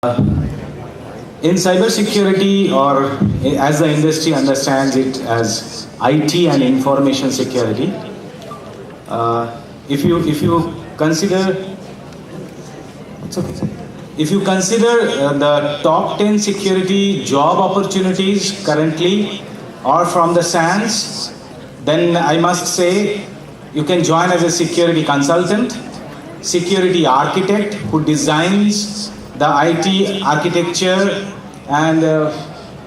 In cybersecurity, or as the industry understands it as IT and information security, if you consider, it's okay. If you consider the top 10 security job opportunities currently or from the SANS, then I must say you can join as a security consultant, security architect who designs the IT architecture, and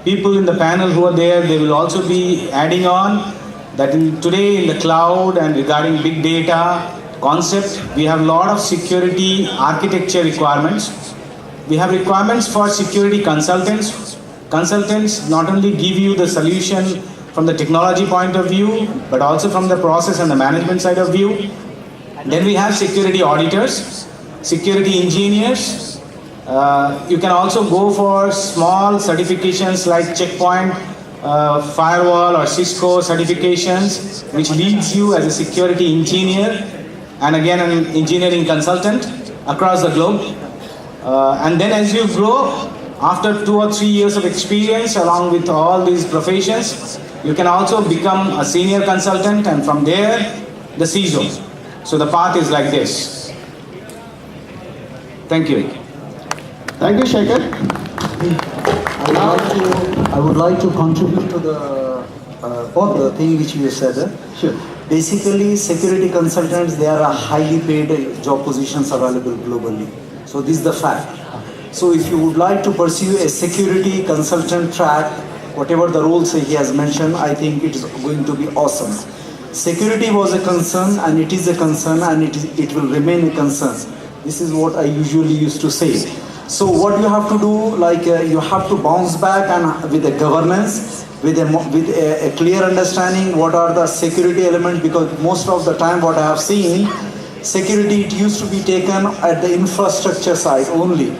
people in the panel who are there, they will also be adding on that today in the cloud and regarding big data concept, we have a lot of security architecture requirements. We have requirements for security consultants. Consultants not only give you the solution from the technology point of view, but also from the process and the management side of view. Then we have security auditors, security engineers. You can also go for small certifications like checkpoint, firewall or Cisco certifications, which leads you as a security engineer and again an engineering consultant across the globe. And then as you grow, after 2 or 3 years of experience along with all these professions, you can also become a senior consultant, and from there, the CISO. So the path is like this. Thank you. Thank you, Shekhar. I would like to contribute to the for the thing which you said. Sure. Basically, security consultants, they are a highly paid job positions available globally. So this is the fact. So if you would like to pursue a security consultant track, whatever the roles he has mentioned, I think it is going to be awesome. Security was a concern, and it is a concern, and it will remain a concern. This is what I usually used to say. So what you have to do, like you have to bounce back and with a governance, with a clear understanding what are the security elements, because most of the time what I have seen, security, it used to be taken at the infrastructure side only.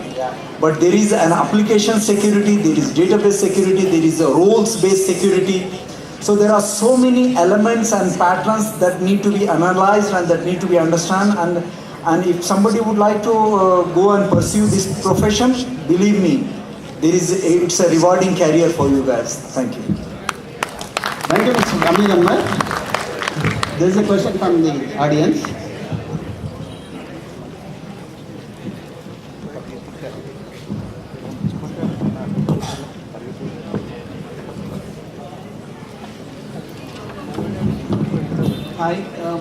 But there is an application security, there is database security, there is a roles-based security. So there are so many elements and patterns that need to be analyzed and that need to be understood. And if somebody would like to go and pursue this profession, believe me, it's a rewarding career for you guys. Thank you. Thank you, Mr. Amir Ahmed. There is a question from the audience. Hi,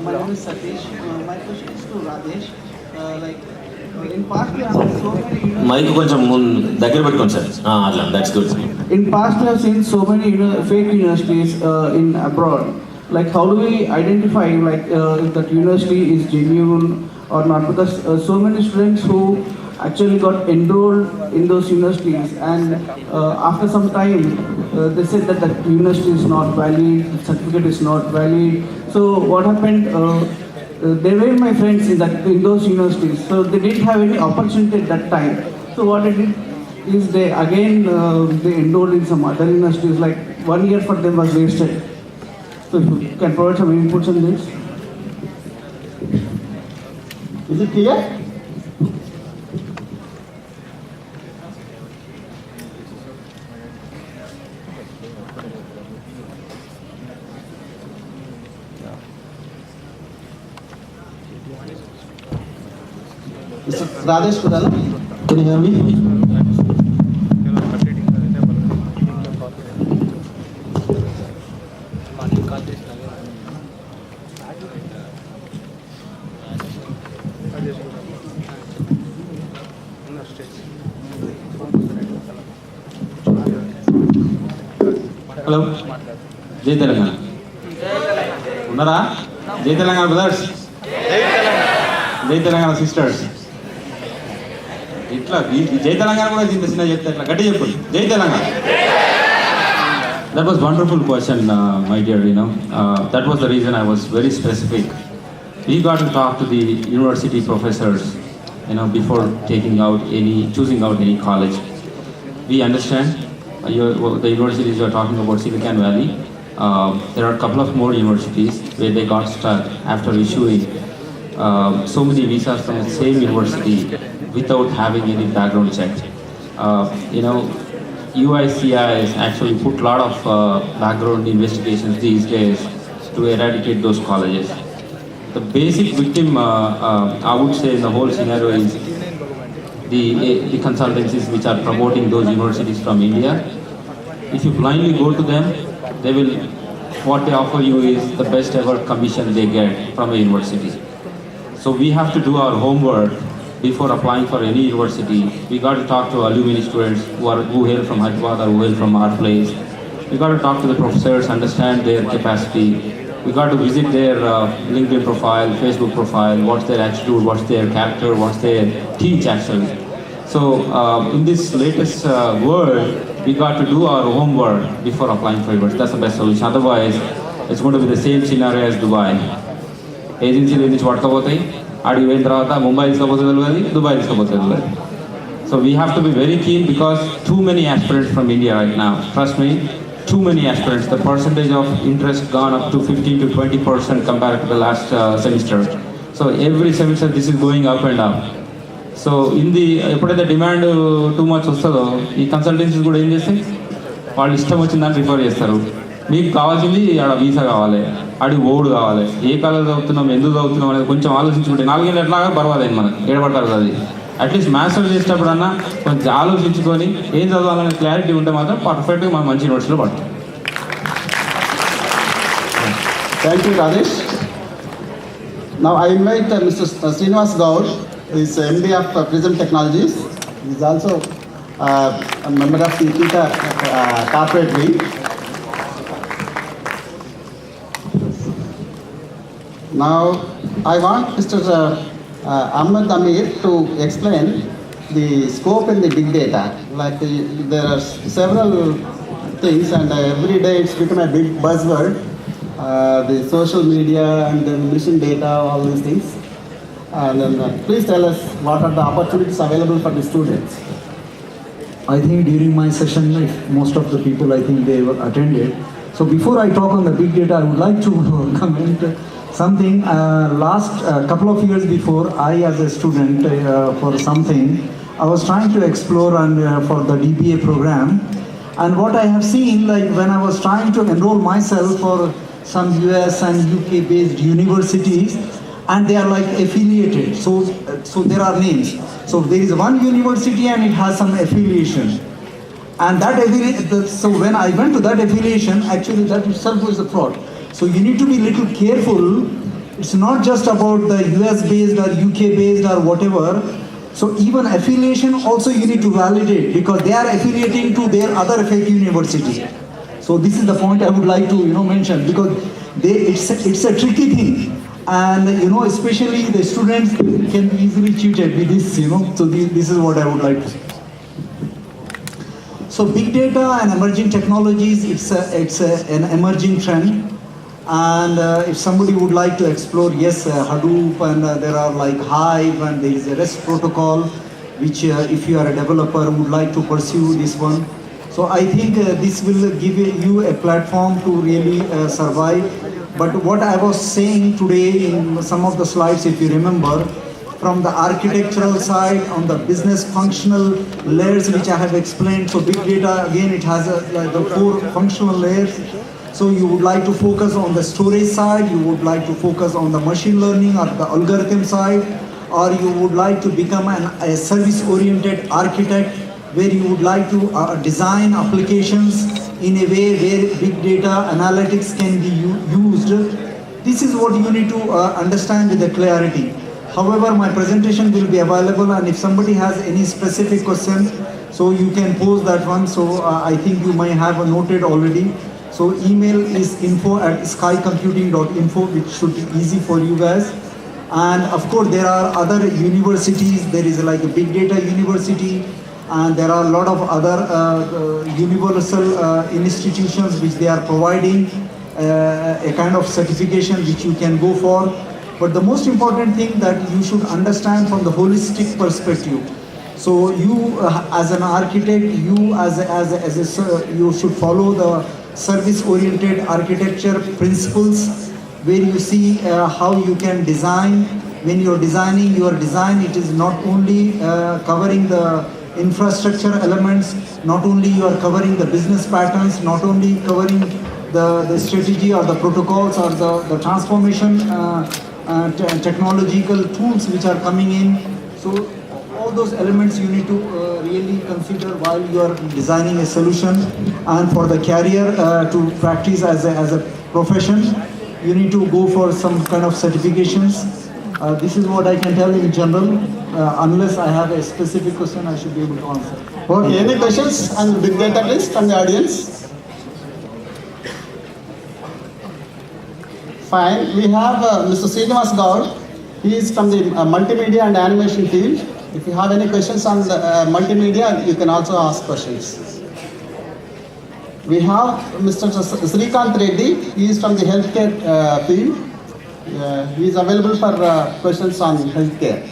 my name is Satish. My question is to Rajesh. In past we have so many. Mike కొంచెం దగ్గర పెట్టుకోండి sir అట్లా that's good. In past we have seen so many fake universities in abroad. Like how do we identify if that university is genuine or not? Because so many students who actually got enrolled in those universities, and after some time they said that that university is not valid, certificate is not valid. So what happened? They were my friends in those universities, so they didn't have any opportunity at that time. So what they did is they enrolled in some other universities. Like 1 year for them was wasted. So if you can provide some inputs on this. Is it clear? Mr. Rajesh Kudala, can you hear me? Hello జై తెలంగాణ ఉన్నారా? జై Telangana brothers, జై Telangana sisters. ఇట్లా జై తెలంగాణ కూడా ఇంత చిన్న చెప్తే ఇట్లా గట్టి చెప్పండి, జై Telangana. That was wonderful question, my dear. That was the reason I was very specific. We got to talk to the university professors, before choosing out any college. We understand the universities you are talking about, Silicon Valley. There are a couple of more universities where they got stuck after issuing so many visas from the same university without having any background check. You know, UICI has actually put a lot of background investigations these days to eradicate those colleges. The basic victim, I would say, in the whole scenario is the consultancies which are promoting those universities from India. If you blindly go to them, they will, what they offer you is the best ever commission they get from a university. So we have to do our homework before applying for any university. We got to talk to alumni students who hail from Hyderabad or who hail from our place. We got to talk to the professors, understand their capacity. We got to visit their LinkedIn profile, Facebook profile, what's their attitude, what's their character, what's their teach actually. So in this latest world, we got to do our homework before applying for university. That's the best solution. Otherwise, it's going to be the same scenario as Dubai. ఏజెన్సీలు నుంచి పట్టుకపోతాయి, ఆడికి పోయిన తర్వాత ముంబై తీసుకపోతే తెలియదు, Dubai తీసుకపోతే తెలియదు. So we have to be very keen because too many aspirants from India right now. Trust me, too many aspirants. The percentage of interest gone up to 15 to 20% compared to the last semester. So every semester this is going up and up. So ఎప్పుడైతే demand too much వస్తుందో ఈ consultancies కూడా ఏం చేస్తాయి, వాళ్ళు ఇష్టం వచ్చిన దాన్ని రిఫర్ చేస్తారు. మీకు కావాల్సింది ఆడ వీసా కావాలి, ఆడి ఓడు కావాలి, ఏ కాలేజ్ చదువుతున్నాం, ఎందుకు చదువుతున్నాం అనేది కొంచెం ఆలోచించుకుంటే 4 ఏళ్ళు ఎట్లాగా పర్వాలేదు, మనకు ఏడబడతారు. అది అట్లీస్ట్ మాస్టర్ చేసేటప్పుడన్నా కొంచెం ఆలోచించుకొని ఏం చదవాలనే క్లారిటీ ఉంటే మాత్రం పర్ఫెక్ట్గా మనం మంచి యూనివర్సిటీలో పడతాం. Thank you, Rajesh. Now I invite Mr. Srinivas Gaur, who is MD of Prism Technologies. He is also a member of the Kita corporate wing. Now I want Mr. Ahmed Amir to explain the scope in the big data. Like there are several things, and every day it's become a big buzzword. The social media and the mission data, all these things. And then please tell us what are the opportunities available for the students. I think during my session, most of the people, I think they were attended. So before I talk on the big data, I would like to comment something. Last couple of years before, I as a student for something, I was trying to explore and for the DBA program. And what I have seen, like when I was trying to enroll myself for some US and UK based universities, and they are like affiliated, so there are names. So there is one university and it has some affiliation, and that so when I went to that affiliation, actually that itself was a fraud. So you need to be little careful. It's not just about the US based or UK based or whatever. So even affiliation also you need to validate, because they are affiliating to their other fake university. So this is the point I would like to mention, because it's a tricky thing, and especially the students can be easily cheated with this. So this is what I would like to say. So big data and emerging technologies, it's an emerging trend, and if somebody would like to explore, yes, Hadoop, and there are like Hive, and there is a REST protocol, which if you are a developer would like to pursue this one. So I think this will give you a platform to really survive. But what I was saying today in some of the slides, if you remember, from the architectural side, on the business functional layers which I have explained. So big data, again, it has the 4 functional layers. So you would like to focus on the storage side, you would like to focus on the machine learning or the algorithm side, or you would like to become a service-oriented architect, where you would like to design applications in a way where big data analytics can be used. This is what you need to understand with the clarity. However, my presentation will be available, and if somebody has any specific question, so you can pose that one. So I think you might have noted already. So email is info@skycomputing.info, which should be easy for you guys. And of course, there are other universities. There is like a big data university, and there are a lot of other universal institutions which they are providing a kind of certification which you can go for. But the most important thing that you should understand from the holistic perspective. So you as an architect, you you should follow the service-oriented architecture principles, where you see how you can design. When you're designing your design, it is not only covering the infrastructure elements, not only you are covering the business patterns, not only covering the strategy or the protocols or the transformation technological tools which are coming in. So all those elements you need to really consider while you are designing a solution. And for the career to practice as a profession, you need to go for some kind of certifications. This is what I can tell in general. Unless I have a specific question, I should be able to answer. Okay, any questions on big data please from the audience? Fine, we have Mr. Srinivas Gaur. He is from the multimedia and animation field. If you have any questions on the, multimedia, you can also ask questions. We have Mr. Srikanth Reddy. He is from the healthcare field. He is available for questions on healthcare.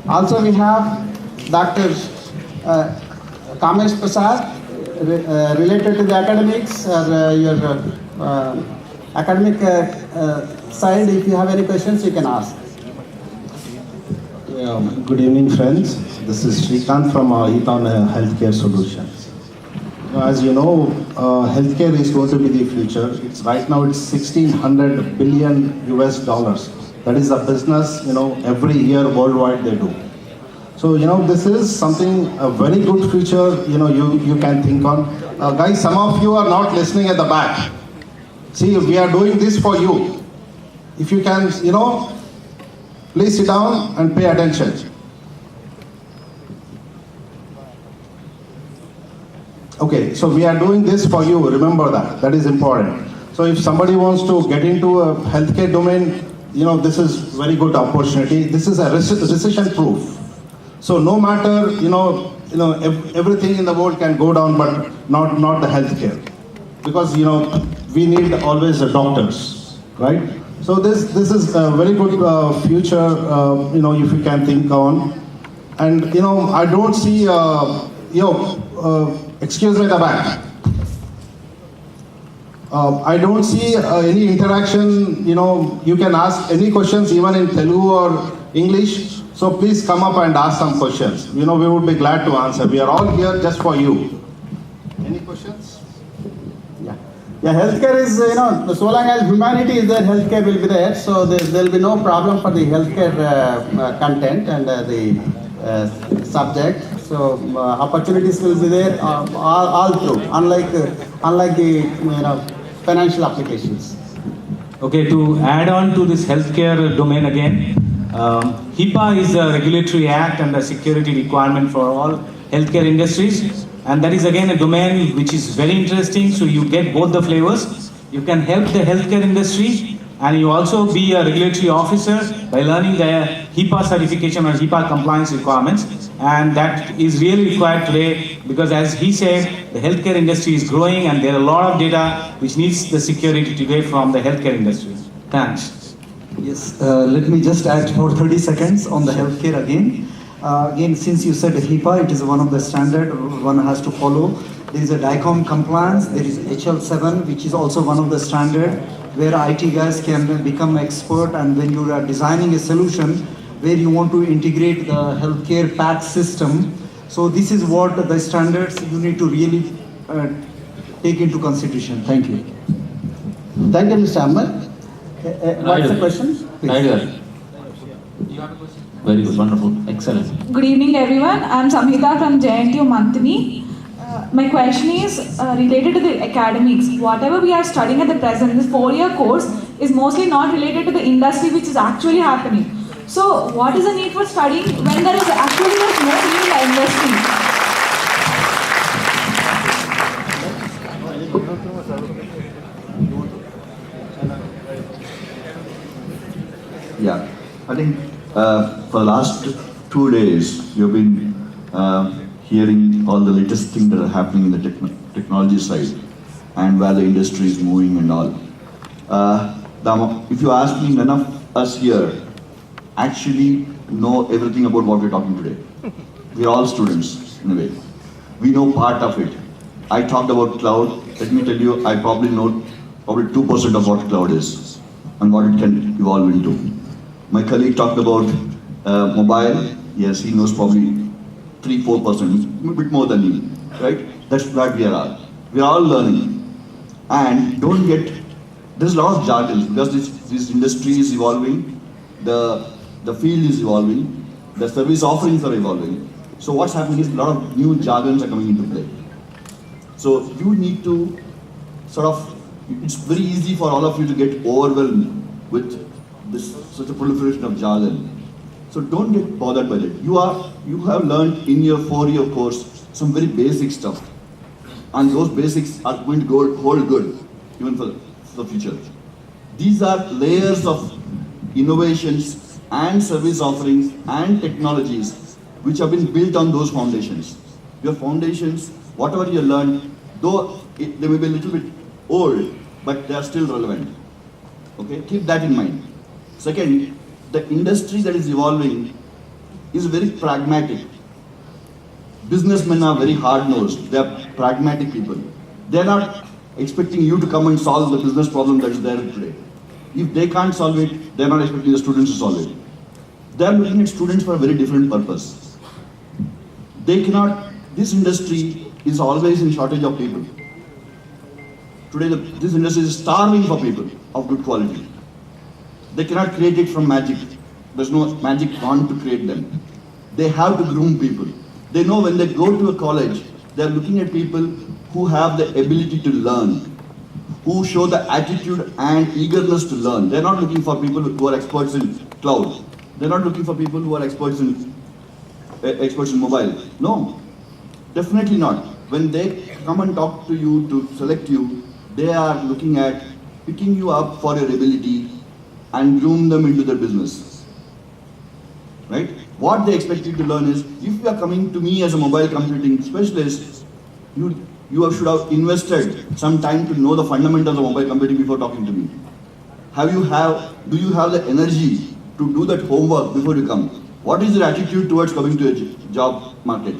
Also, we have Dr. Kamesh Prasad, related to the academics or your academic side. If you have any questions, you can ask. Good evening, friends. This is Srikanth from Eton Healthcare Solutions. As you know, healthcare is going to be the future. Right now it's $1,600 billion US dollars. That is a business, every year worldwide they do. So, this is something, a very good future, you can think on. Guys, some of you are not listening at the back. See, we are doing this for you. If you can, please sit down and pay attention. Okay, so we are doing this for you, remember that, that is important. So if somebody wants to get into a healthcare domain, this is very good opportunity. This is a recession proof. So no matter, everything in the world can go down, but not the healthcare. Because, we need always the doctors, right? So this is a very good future, if you can think on. And, I don't see, excuse me at the back. I don't see any interaction, you can ask any questions even in Telugu or English. So please come up and ask some questions. We would be glad to answer. We are all here just for you. Any questions? Yeah, healthcare is, so long as humanity is there, healthcare will be there. So there will be no problem for the healthcare content and the subject. So opportunities will be there all through, unlike the financial applications. Okay, to add on to this healthcare domain again, HIPAA is a regulatory act and a security requirement for all healthcare industries. And that is again a domain which is very interesting. So you get both the flavors. You can help the healthcare industry and you also be a regulatory officer by learning the HIPAA certification or HIPAA compliance requirements. And that is really required today because as he said, the healthcare industry is growing and there are a lot of data which needs the security today from the healthcare industry. Thanks. Yes, let me just add for 30 seconds on the healthcare again. Again, since you said HIPAA, it is one of the standard one has to follow. There is a DICOM compliance, there is HL7, which is also one of the standard where IT guys can become expert, and when you are designing a solution where you want to integrate the healthcare PAT system. So this is what the standards you need to really take into consideration. Thank you. Thank you, Mr. Ahmed. What's the question? Please. Very good, wonderful, excellent. Good evening, everyone. I'm Samhita from JNTU Auditorium. My question is related to the academics. Whatever we are studying at the present, this 4-year course is mostly not related to the industry which is actually happening. So, what is the need for studying when there is actually no need in the industry? Yeah, I think for the last 2 days, you've been hearing all the latest things that are happening in the technology side and where the industry is moving and all. If you ask me, none of us here actually know everything about what we're talking today. We're all students, in a way. We know part of it. I talked about cloud. Let me tell you, I probably know 2% of what cloud is and what it can evolve into. My colleague talked about mobile. Yes, he knows probably 3-4%, a bit more than me, right? That's what we are. We are all learning. And don't get, there's a lot of jargons because this industry is evolving, the field is evolving, the service offerings are evolving. So what's happening is a lot of new jargons are coming into play. So you need to sort of, it's very easy for all of you to get overwhelmed with this such a proliferation of jargon. So don't get bothered by that. You have learned in your 4-year course some very basic stuff. And those basics are going to hold good even for the future. These are layers of innovations and service offerings and technologies which have been built on those foundations. Your foundations, whatever you learned, though they may be a little bit old, but they are still relevant. Okay, keep that in mind. Second, the industry that is evolving is very pragmatic. Businessmen are very hard-nosed. They are pragmatic people. They are not expecting you to come and solve the business problem that is there today. If they can't solve it, they are not expecting the students to solve it. They are looking at students for a very different purpose. They cannot, this industry is always in shortage of people. Today, this industry is starving for people of good quality. They cannot create it from magic. There's no magic wand to create them. They have to groom people. They know when they go to a college, they're looking at people who have the ability to learn, who show the attitude and eagerness to learn. They're not looking for people who are experts in cloud. They're not looking for people who are experts in mobile. No, definitely not. When they come and talk to you to select you, they are looking at picking you up for your ability and groom them into their business. Right? What they expect you to learn is, if you are coming to me as a mobile computing specialist, you should have invested some time to know the fundamentals of mobile computing before talking to me. Do you have the energy to do that homework before you come? What is your attitude towards coming to a job market?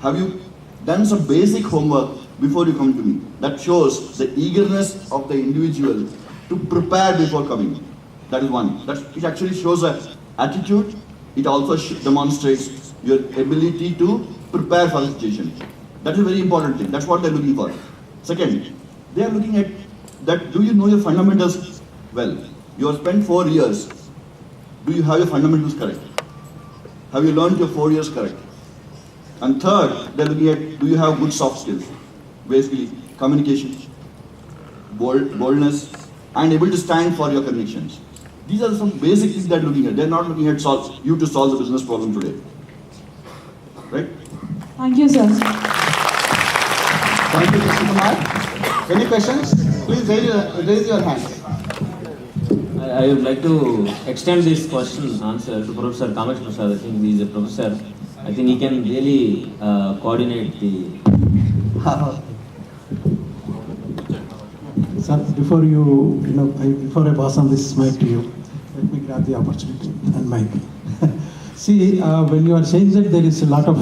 Have you done some basic homework before you come to me? That shows the eagerness of the individual to prepare before coming. That is one. It actually shows an attitude. It also demonstrates your ability to prepare for the situation. That is a very important thing. That's what they're looking for. Second, they are looking at that, do you know your fundamentals well? You have spent 4 years. Do you have your fundamentals correct? Have you learned your 4 years correct? And third, they're looking at, do you have good soft skills? Basically, communication, boldness, and able to stand for your convictions. These are some basic things they're looking at. They're not looking at you to solve the business problem today. Right? Thank you, sir. Thank you, Mr. Kumar. Any questions? Please raise your hand. I would like to extend this question answer to Professor Kamesh Prasad. I think he is a professor. I think he can really coordinate the... Sir, before before I pass on this mic to you, let me grab the opportunity and mic. See, when you are saying that there is a lot of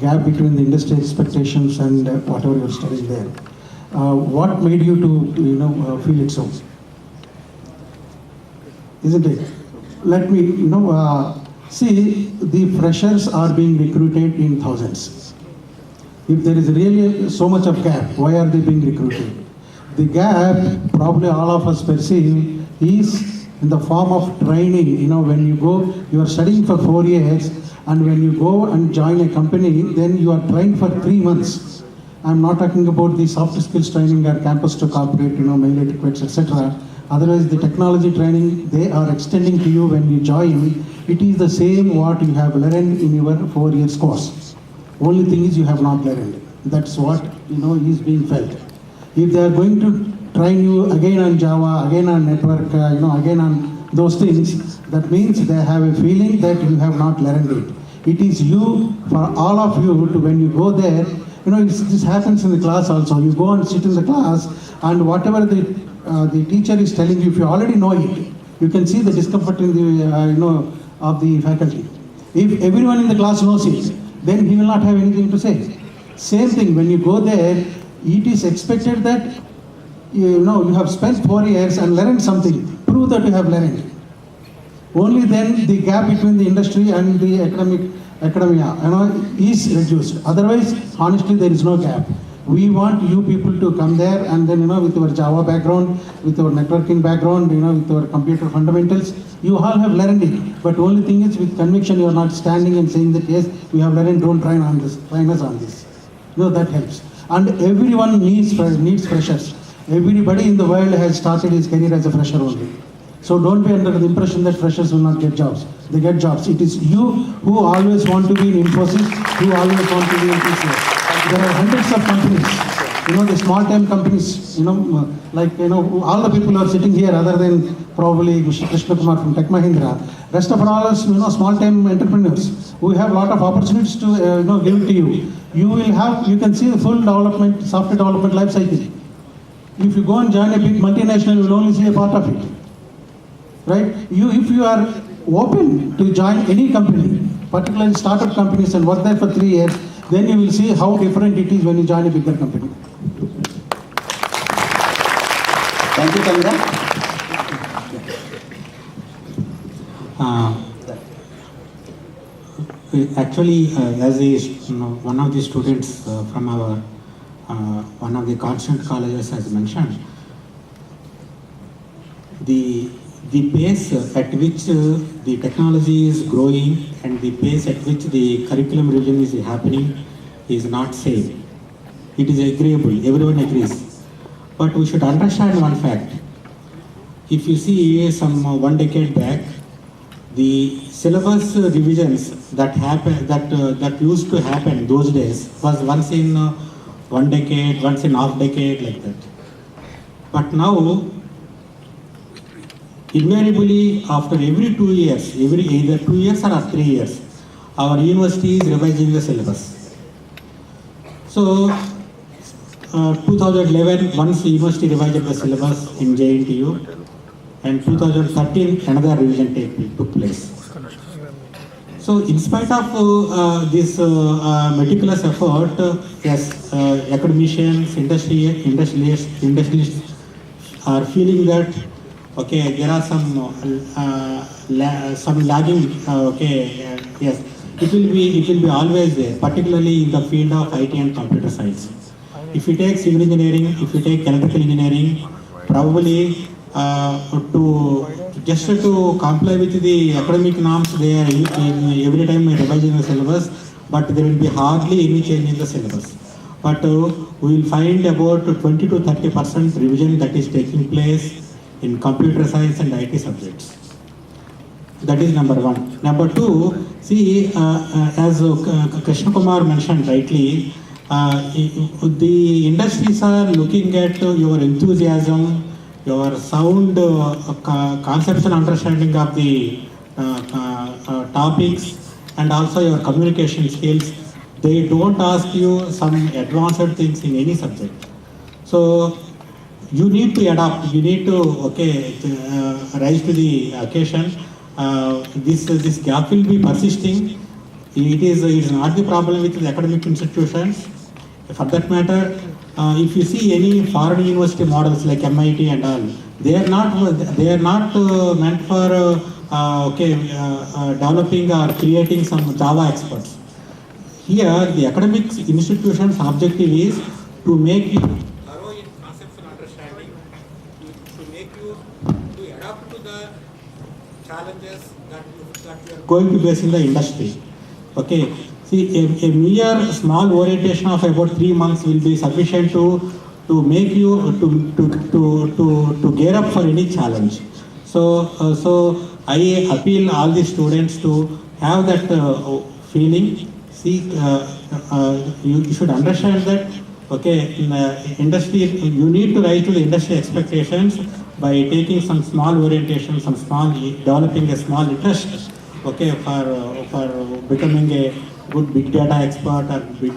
gap between the industry expectations and whatever you're studying there, what made you to feel it so? Isn't it? Let me see, the freshers are being recruited in thousands. If there is really so much of gap, why are they being recruited? The gap, probably all of us perceive, is in the form of training. When you go, you are studying for 4 years, and when you go and join a company, then you are trained for 3 months. I'm not talking about the soft skills training or campus to corporate, mail etiquettes, etc. Otherwise, the technology training, they are extending to you when you join. It is the same what you have learned in your 4 years course. Only thing is you have not learned. That's what, is being felt. If they are going to train you again on Java, again on network, again on those things, that means they have a feeling that you have not learned it. It is you, for all of you, when you go there, this happens in the class also. You go and sit in the class, and whatever the teacher is telling you, if you already know it, you can see the discomfort in the, of the faculty. If everyone in the class knows it, then he will not have anything to say. Same thing, when you go there, it is expected that you have spent 4 years and learned something. Prove that you have learned. only then the gap between the industry and the academia, is reduced. Otherwise, honestly, there is no gap. We want you people to come there and then, with your Java background, with your networking background, with your computer fundamentals, you all have learned it. But only thing is, with conviction, you are not standing and saying that, yes, we have learned, don't train us on this. That helps. And everyone needs freshers. Everybody in the world has started his career as a fresher only. So don't be under the impression that freshers will not get jobs. They get jobs. It is you who always want to be in Infosys, who always want to be in TCS. There are hundreds of companies, the small-time companies, all the people who are sitting here other than probably Mr. Krishna Kumar from Tech Mahindra. Rest of all us, small-time entrepreneurs who have a lot of opportunities to, give to you. You can see the full development, software development life cycle. If you go and join a big multinational, you will only see a part of it. Right? If you are open to join any company, particularly startup companies, and work there for 3 years, then you will see how different it is when you join a bigger company. Thank you, Chandra. Actually, as one of the students from our one of the constant colleges has mentioned, the pace at which the technology is growing and the pace at which the curriculum revision is happening is not same. It is agreeable, everyone agrees. But we should understand one fact. If you see some 1 decade back, the syllabus revisions that used to happen those days was once in 1 decade, once in half decade, like that. But now, invariably, after every 2 years, either 2 years or 3 years, our university is revising the syllabus. So, 2011, once the university revised the syllabus in JNTU, and 2013, another revision took place. So, in spite of this meticulous effort, yes, academicians, industrialists are feeling that, okay, there are some lagging. Yes, it will be always there, particularly in the field of IT and computer science. If you take civil engineering, if you take electrical engineering, probably just to comply with the academic norms, they are every time revising the syllabus, but there will be hardly any change in the syllabus. But we will find about 20 to 30% revision that is taking place in computer science and IT subjects. That is number one. Number two, see, as Krishna Kumar mentioned rightly, the industries are looking at your enthusiasm, your sound conceptual understanding of the topics, and also your communication skills. They don't ask you some advanced things in any subject. So you need to adapt. You need to rise to the occasion. This gap will be persisting. It is not the problem with the academic institutions. For that matter, if you see any foreign university models like MIT and all, they are not meant for developing or creating some Java experts. Here, the academic institution's objective is to make you thorough in conceptual understanding, to make you to adapt to the challenges that you are going to face in the industry. Okay. See, a mere small orientation of about 3 months will be sufficient to make you to gear up for any challenge. So I appeal all the students to have that feeling. See, you should understand that. Okay, in industry, you need to rise to the industry expectations by taking some small orientation, developing a small interest. Okay, for becoming a good big data expert or big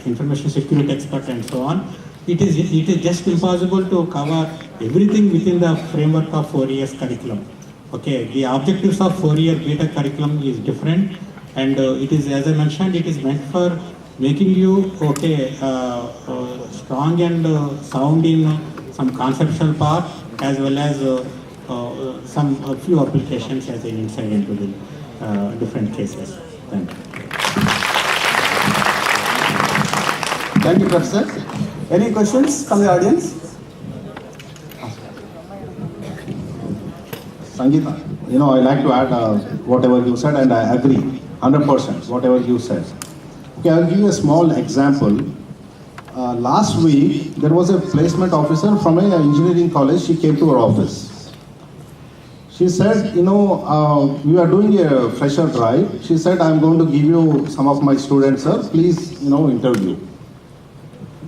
information security expert and so on. It is just impossible to cover everything within the framework of 4 years curriculum. Okay, the objectives of 4-year BTech curriculum is different, and it is, as I mentioned, it is meant for making you strong and sound in some conceptual part, as well as a few applications as an insight into the different cases. Thank you. Thank you, Professor. Any questions from the audience? Sangeeta, I like to add whatever you said, and I agree 100% whatever you said. Okay, I'll give you a small example. Last week, there was a placement officer from an engineering college. She came to our office. She said, we are doing a fresher drive. She said, I'm going to give you some of my students, sir. Please, interview.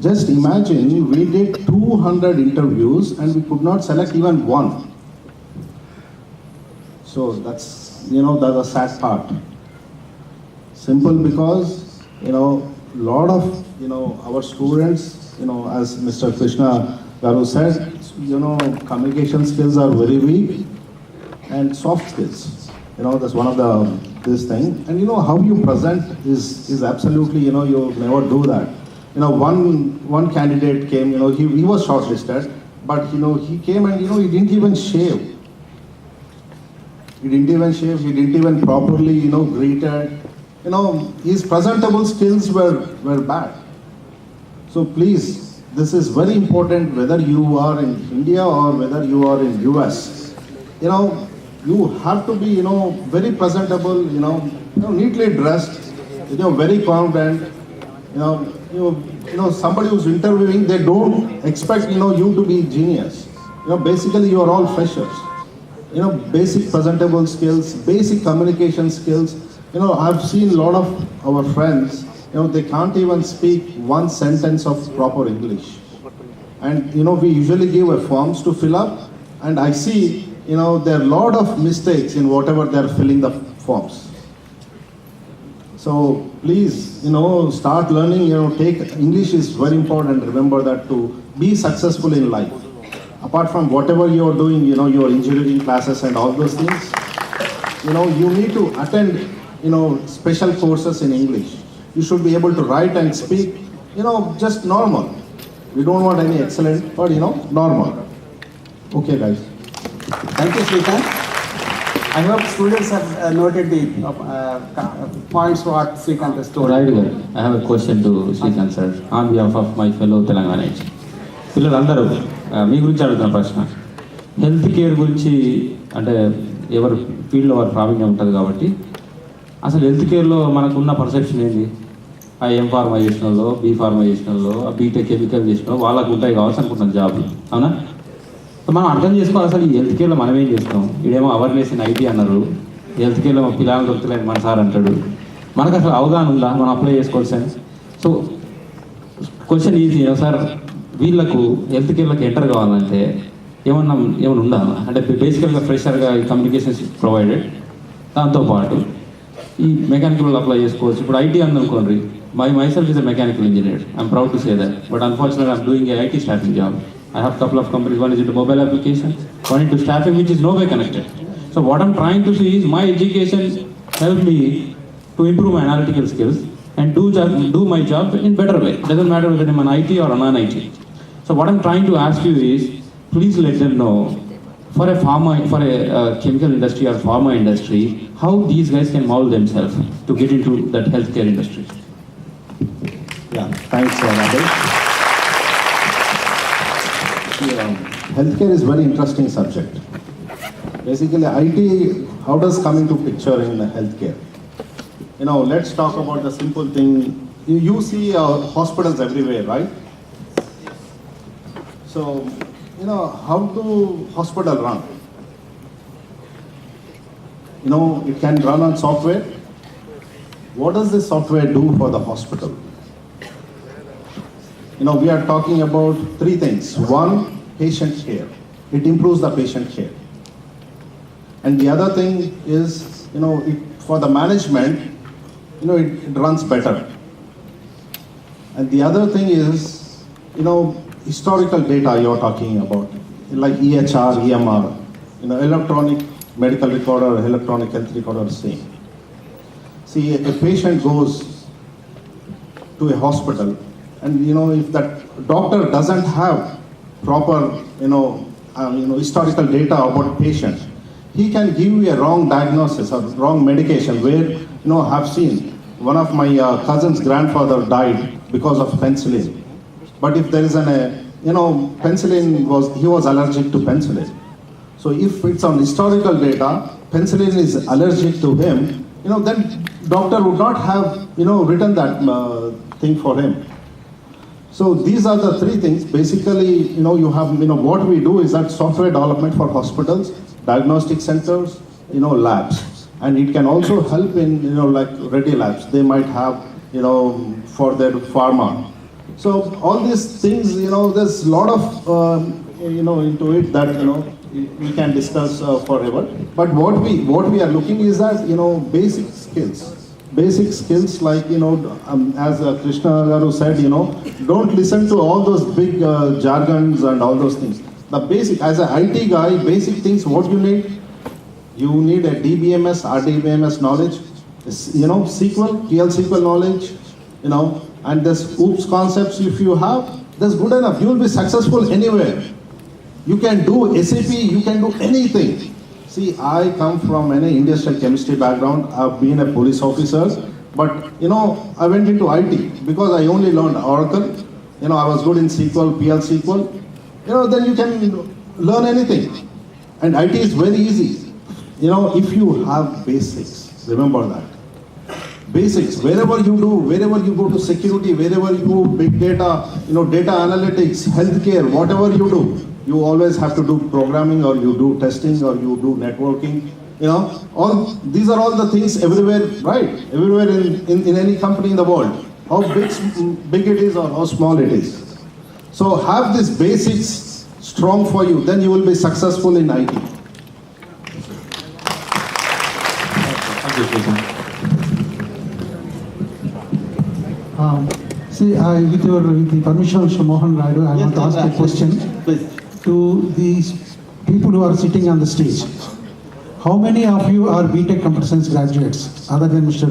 Just imagine, we did 200 interviews and we could not select even one. So that's the sad part. Simple because, lot of, our students, as Mr. Krishna Garu said, communication skills are very weak and soft skills. That's one of this thing. And how you present is absolutely, you never do that. One candidate came, he was shortlisted, but he came and he didn't even shave. He didn't even properly, greeted. His presentable skills were bad. So please, this is very important whether you are in India or whether you are in US. You have to be, very presentable, neatly dressed, very confident. Somebody who's interviewing, they don't expect, you to be genius. Basically you are all freshers. Basic presentable skills, basic communication skills. I've seen a lot of our friends, they can't even speak one sentence of proper English. And, we usually give forms to fill up, and I see, there are a lot of mistakes in whatever they're filling the forms. So please, start learning, take English is very important. Remember that to be successful in life. Apart from whatever you're doing, your engineering classes and all those things, you need to attend, special courses in English. You should be able to write and speak, just normal. We don't want any excellent, but, normal. Okay, guys. Thank you, Srikanth. I hope students have noted the points what Srikanth has told. Right, I have a question to Srikanth sir on behalf of my fellow Telanganates. పిల్లలందరూ మీ గురించి అడుగుతున్న ప్రశ్న, health care గురించి అంటే ఎవరు ఫీల్డ్లో వారు ప్రావీణ్యం ఉంటుంది కాబట్టి అసలు హెల్త్ కేర్లో మనకున్న పర్సెప్షన్ ఏంటి? ఆ ఎం ఫార్మా చేసిన వాళ్ళు, బీ ఫార్మా చేసిన వాళ్ళు, ఆ బీటెక్ కెమికల్ చేసిన వాళ్ళు వాళ్ళకు ఉంటాయి కావచ్చు అనుకుంటున్నాను జాబ్లు, అవునా? మనం అర్థం చేసుకోవాలి అసలు ఈ హెల్త్ కేర్లో మనం ఏం చేస్తాం. ఇదేమో అవేర్నెస్ ఇన్ ఐటీ అన్నారు, హెల్త్ కేర్లో మా పిల్లలు దొరుకుతలేదు మన సార్ అంటాడు. మనకు అసలు అవగాహన ఉందా మనం అప్లై చేసుకోవాల్సి? సో క్వశ్చన్ ఈజీ సార్, వీళ్ళకు హెల్త్ కేర్లోకి ఎంటర్ కావాలంటే ఏమన్నా ఉందా? అంటే బేసికల్గా ఫ్రెషర్గా ఈ కమ్యూనికేషన్స్ ప్రొవైడెడ్, దాంతోపాటు ఈ మెకానికల్ అప్లై చేసుకోవచ్చు. ఇప్పుడు IT అందనుకోండి, myself is a mechanical engineer. I'm proud to say that. But unfortunately, I'm doing a IT staffing job. I have a couple of companies. One is into mobile application, one into staffing, which is no way connected. So what I'm trying to see is my education helped me to improve my analytical skills and do my job in better way. It doesn't matter whether I'm an IT or a non-IT. So what I'm trying to ask you is, please let them know for a chemical industry or pharma industry, how these guys can mold themselves to get into that healthcare industry. Yeah, thanks, Rajesh. Healthcare is very interesting subject. Basically, IT, how does come into picture in healthcare? Let's talk about the simple thing. You see hospitals everywhere, right? So, how do hospital run? It can run on software. What does this software do for the hospital? We are talking about three things. One, patient care. It improves the patient care. And the other thing is, for the management, it runs better. And the other thing is, historical data you're talking about, like EHR, EMR, electronic medical recorder, electronic health recorder, same. See, a patient goes to a hospital, and if that doctor doesn't have proper, historical data about patient, he can give you a wrong diagnosis or wrong medication where, I've seen one of my cousin's grandfather died because of penicillin. But if there is penicillin he was allergic to penicillin. So if it's on historical data, penicillin is allergic to him, then doctor would not have, written that thing for him. So these are the three things. Basically, you have, what we do is that software development for hospitals, diagnostic centers, labs. And it can also help in, like ready labs. They might have, for their pharma. So all these things, there's a lot of, into it that, we can discuss forever. But what we are looking is that, basic skills. Basic skills like, as Krishna Garu said, don't listen to all those big jargons and all those things. The basic, as an IT guy, basic things, what you need? You need a DBMS, RDBMS knowledge, SQL, PL SQL knowledge, and this OOPS concepts if you have, that's good enough. You will be successful anywhere. You can do SAP, you can do anything. See, I come from an industrial chemistry background. I've been a police officer, but I went into IT because I only learned Oracle. I was good in SQL, PL SQL. Then you can learn anything. And IT is very easy. If you have basics, remember that. Basics, wherever you go to security, wherever you do big data, data analytics, healthcare, whatever you do, you always have to do programming or you do testing or you do networking. These are all the things everywhere, right? Everywhere in any company in the world. How big it is or how small it is. So have these basics strong for you, then you will be successful in IT. Thank you, Srikanth. With the permission of Mr. Mohan Raidu, I want to ask a question to these people who are sitting on the stage. How many of you are BTech Computer Science graduates, other than Mr.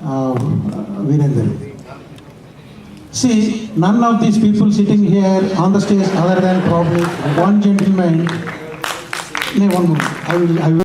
Virender? See, none of these people sitting here on the stage, other than probably one gentleman. No, one more. I will